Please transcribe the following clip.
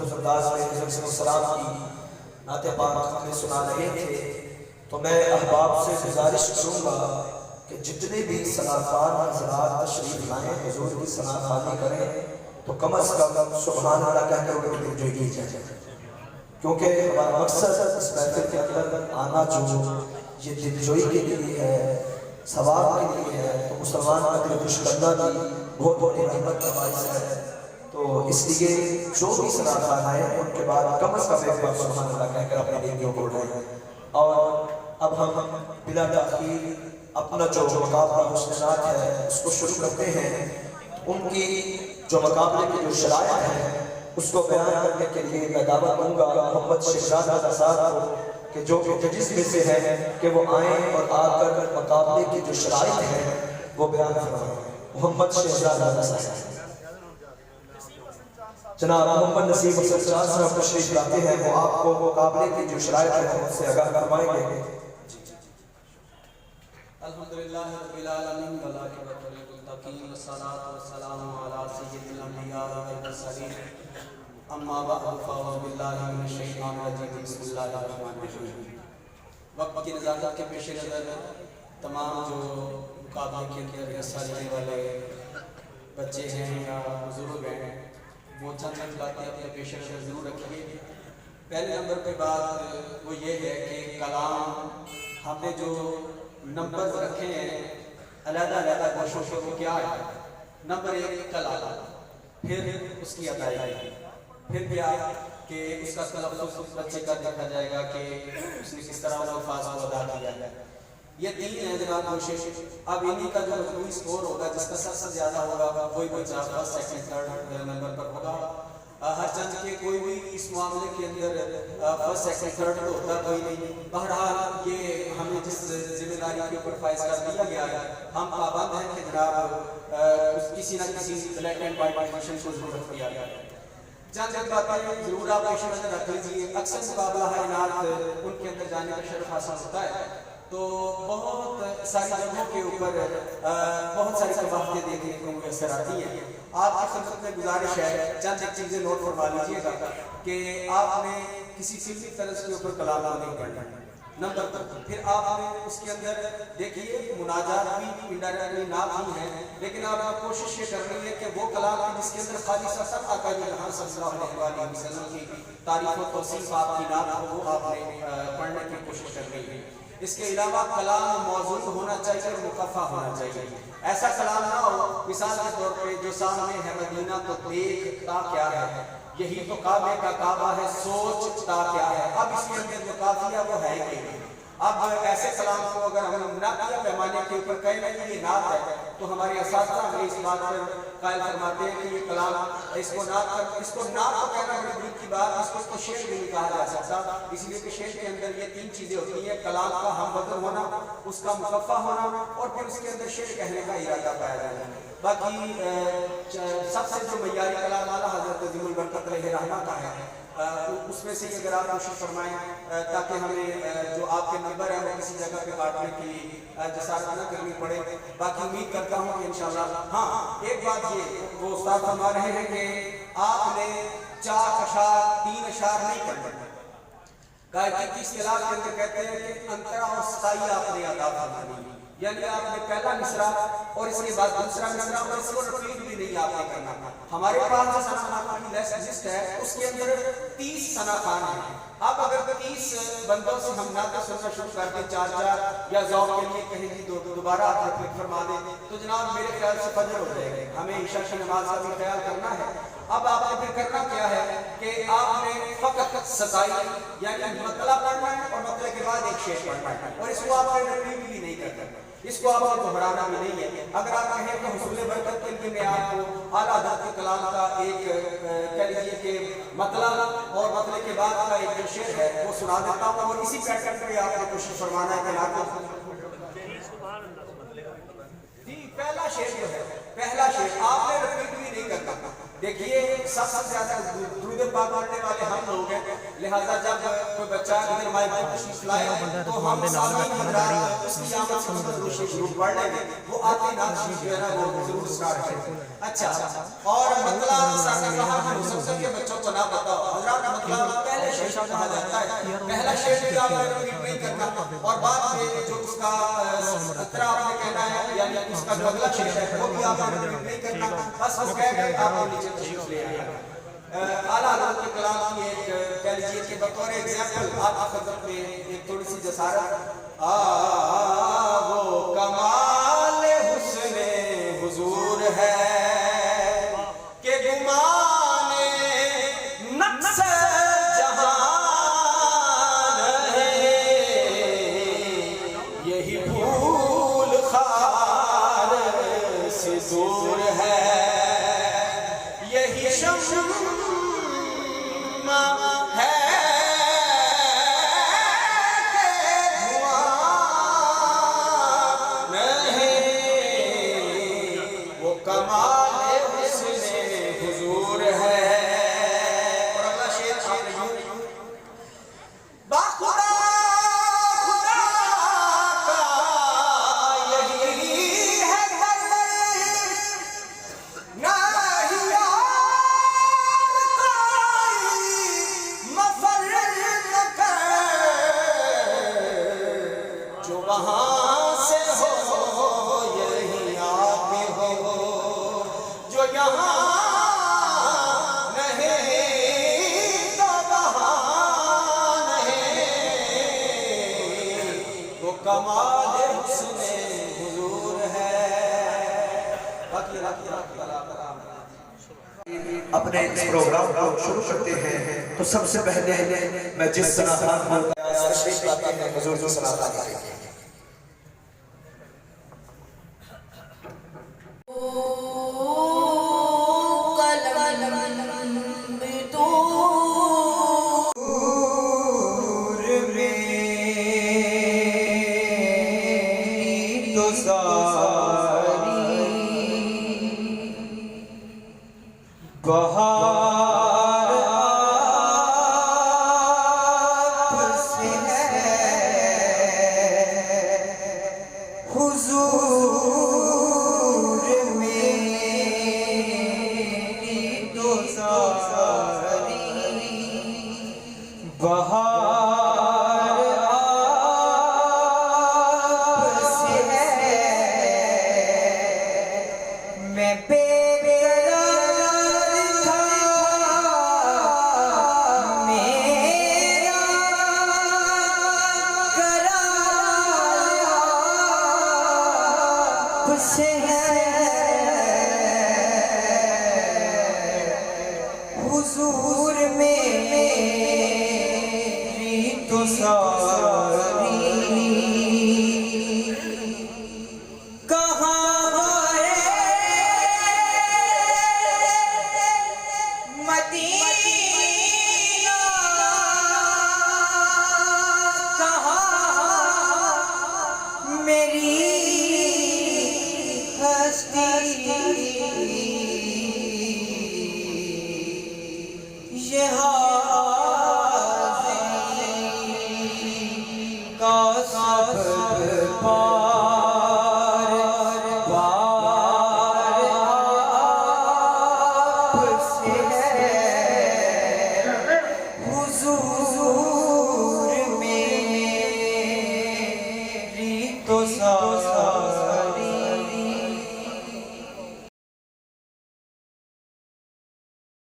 مختصر انداز میں حضرت صلی اللہ علیہ وسلم کی نعت پاک ہمیں سنا رہے تھے، تو میں احباب سے گزارش کروں گا کہ جتنے بھی ثناءخوان حضرات تشریف لائیں حضور کی ثنا خوانی کریں تو کم از کم سبحان اللہ کہہ کر ان کی دلجوئی کی جائے، کیونکہ ہمارا مقصد اس محفل کے اندر آنا جو یہ دلجوئی کے لیے ہے، ثواب کے لیے ہے، تو مسلمان کا دل خوش کرنا بھی بہت بڑی رحمت کا باعث ہے۔ تو اس لیے جو بھی ثنا خوان آئے ان کے بعد کم از کم ایک بار سبحان اللہ کہہ کر اپنی نیکیوں کو اٹھائیں۔ اور اب ہم بلا تاخیر اپنا جو مقابلہ حسنات ہے اس کو شروع کرتے ہیں۔ ان کی جو مقابلے کی جو شرائط ہے اس کو بیان کرنے کے لیے میں دعوت دوں گا محمد شہزاد رضا صاحب کو کہ جو ججز میں سے ہے کہ وہ آئیں اور آ کر مقابلے کی جو شرائط ہے وہ بیان فرمائیں۔ محمد شہزاد رضا صاحب، جناب محمد نسیم حسن شاہ صاحب تشریف لاتے ہیں، وہ آپ کو مقابلے کی جو شرائط ہے ان سے آگاہ فرمائیں گے۔ الحمدللہ رب العالمین والعاقبۃ للمتقین والصلاۃ والسلام علی سید الانبیاء والمرسلین، اما بعد فاعوذ باللہ من الشیطان الرجیم، بسم اللہ الرحمن الرحیم۔ وقت کی نزاکت کے پیش نظر تمام جو مقابلے کے اندر حصہ لینے والے بچے ہیں یا بزرگ ہیں وہ چند باتیں اپنے پیش نظر ضرور رکھیے۔ پہلے نمبر پہ بات وہ یہ ہے کہ کلام ہم نے جو نمبر رکھے ہیں علیحدہ علیحدہ گوشوں کے، وہ کیا ہے؟ نمبر 1 کلام، پھر اس کی ادائیگی، پھر کیا کہ اس کا تلفظ بچے کا دیکھا جائے گا کہ اس نے کس طرح وہ الفاظ کو ادا کیا ہے۔ یہ 3 ہیں جناب کوشش۔ اب انہی کا جو مجموعی سکور ہوگا جس کا سب سے زیادہ ہوگا وہی بچہ فرسٹ سیکنڈ تھرڈ نمبر پر ہوگا۔ ہر چند کے کوئی بھی اس معاملے کے اندر فرسٹ سیکنڈ تھرڈ تو ہوتا کوئی نہیں۔ بہرحال یہ ہمیں جس ذمہ داری کے اوپر فائز کر دیا گیا ہے ہم پابند ہیں کہ جناب کسی نہ کسی بلیک اینڈ وائٹ پوزیشن کو ضرور کیا گیا ہے۔ چند باتیں ضرور آپ پیش نظر رکھ لیجیے۔ اکثر مقابلہ حیرات ان کے اندر جانے کا شرف حاصل ہوتا ہے تو بہت ساری جگہوں کے اوپر بہت ساری قواعد دیکھنے کو میسر آتی ہیں۔ آپ کی خدمت میں گزارش ہے چند ایک چیزیں نوٹ فرما لیجیے گا کہ آپ نے کسی فلمی طرز کے اوپر کلام نہیں پڑھنا۔ نمبر 2، پھر آپ نے اس کے اندر دیکھیے مناجات بھی انڈائریکٹلی نعت ہی ہیں، لیکن آپ نے کوشش یہ کرنی ہے کہ وہ کلام ہے جس کے اندر خالص آقا جہاں صلی اللہ علیہ وسلم کی تعریف و توصیف آپ کی نعت ہو وہ آپ نے پڑھنے کی کوشش کرنی ہے۔ اس کے علاوہ کلام موضوع ہونا چاہیے اور مقفع ہونا چاہیے۔ ایسا کلام نہ ہو مثال کے طور پہ جو سامنے ہے مدینہ تو دیکھتا کیا ہے، یہی تو کعبے کا کعبہ ہے سوچتا کیا ہے۔ اب اس کے اندر جو قافیہ وہ ہے کہ اب ایسے کلام کو اگر ہم نعتیہ پیمانے کے اوپر کہیں کہ یہ نعت ہے تو ہمارے اساتذہ ہمیں اس بات پر قائل فرماتے ہیں کہ یہ کلام اس کو نعت تو کہنا بڑی دور کی بات، اس کو تو شعر بھی نہیں کہا جا سکتا، اس لیے کہ شعر کے اندر یہ 3 چیزیں ہوتی ہیں: کلام کا ہم وزن ہونا، اس کا مقفع ہونا اور پھر اس کے اندر شعر کہنے کا ارادہ پایا جانا۔ باقی سب سے جو معیاری کلام والا حضرت عظیم البرکت علیہ رحمہ کا ہے، اس میں سے اگر آپ کوشش فرمائیں تاکہ ہمیں جو آپ کے نمبر ہیں وہ کسی جگہ پہ کاٹنے کی جسارت نہ کرنی پڑے۔ باقی امید کرتا ہوں کہ انشاءاللہ ہاں ایک بات یہ وہ استاد فرما رہے ہیں کہ آپ نے 4 اشعار 3 اشعار نہیں پڑھنے۔ قائدی کی اصطلاح کے اندر کہتے ہیں کہ انترا اور ستائی آپ نے ادا فرمانی، یعنی آپ نے پہلا مصرع اور اس کے بعد دوسرا مصرع اور اس کو رپیٹ بھی نہیں آپ نے کرنا۔ ہمارے پاس جو ثنا خوانی لیسٹ لسٹ ہے اس کے اندر 30 ثنا خوان ہیں۔ اب اگر 30 بندوں سے ہم نعت سننا شروع کر دیں 4 یا ذوق کے لیے کہیں گی دوبارہ آپ رپیٹ فرما دیں تو جناب میرے خیال سے فجر ہو جائے گی، ہمیں عشاء کی نماز کا بھی خیال کرنا ہے۔ اب آپ نے پھر کرنا کیا ہے کہ آپ نے فقط ستائی یعنی مطلع پڑھنا ہے اور مطلع کے بعد ایک شعر پڑھنا ہے اور اس کو آپ نے رپیٹ بھی نہیں کرنا، اس کو آپ نے دہرانا بھی نہیں ہے۔ اگر آپ کہیں تو حصول برکت کے لیے میں آپ کو اعلیٰ حضرت کے کلام کا ایک کہہ لیجیے کہ مطلع اور مطلع کے بعد کا ایک جو شعر ہے وہ سنا دیتا ہوں اور اسی پیٹرن پہ آپ نے کوشش فرمانا ہے کہ جی پہلا شعر جو ہے پہلا شعر آپ نے رپیٹ بھی نہیں کرنا۔ دیکھیے سب سے زیادہ درود پاک پڑھنے والے ہم لوگ ہیں، لہٰذا جب کوئی بچہ ادھر مائک پر تشریف لائے تو ہم سامعین حضرات اس کی آمد سے درود شریف پڑھ لیں گے، وہ آتے نام شریف جو ہے نا وہ ضرور اسٹارٹ کریں۔ اچھا اور مطلب ساتھ کہا کہ مسلسل کے بچوں کو نہ پتا ہو، حضرات مطلب پہلے شعر کہا جاتا ہے، پہلا شعر کیا آپ نے ریپیٹ نہیں کرنا، اور بعد میں جو اس کا اترا آپ نے کہنا ہے یعنی اس کا جو اگلا شعر ہے وہ بھی آپ نے ریپیٹ نہیں کرنا، بس وہ کہہ گئے آپ کو نیچے تشریف لے آئے۔ اعلیٰ حضرت کے کلام کی ایک کہہ لیجیے کہ بطور ایگزامپل آپ کی خدمت میں ایک تھوڑی سی جسارت، وہ کمال حسن حضور ہے کہ گمان نقص جہان ہے، یہی بھول خار سے دور ہے، یہی شمع ہے کہ دھواں نہیں، وہ کمال حسن حضور ہے۔ اور اگلا شعر آپ نے یوں باخدا خدا کا یہی ہے گھر، نہ جو وہاں سے ہو یہی آپ ہو، جو یہاں نہیں تو وہاں نہیں، وہ کمال حسن حضور ہے۔ اپنے اس پروگرام کو شروع کرتے ہیں تو سب سے پہلے میں جس سناتان کو تشریف لاتے ہیں حضور جو سناتان آئے گے۔ بہار آپ سے ہے حضور میری تو ساری، بہار آپ سے ہے، میں بے سے حضور میری تو ساری، کہاں ہے مدینہ، کہاں میری یہ حاضری کا سبب بار بار آپ سے ہے، حضور میری تو ساری۔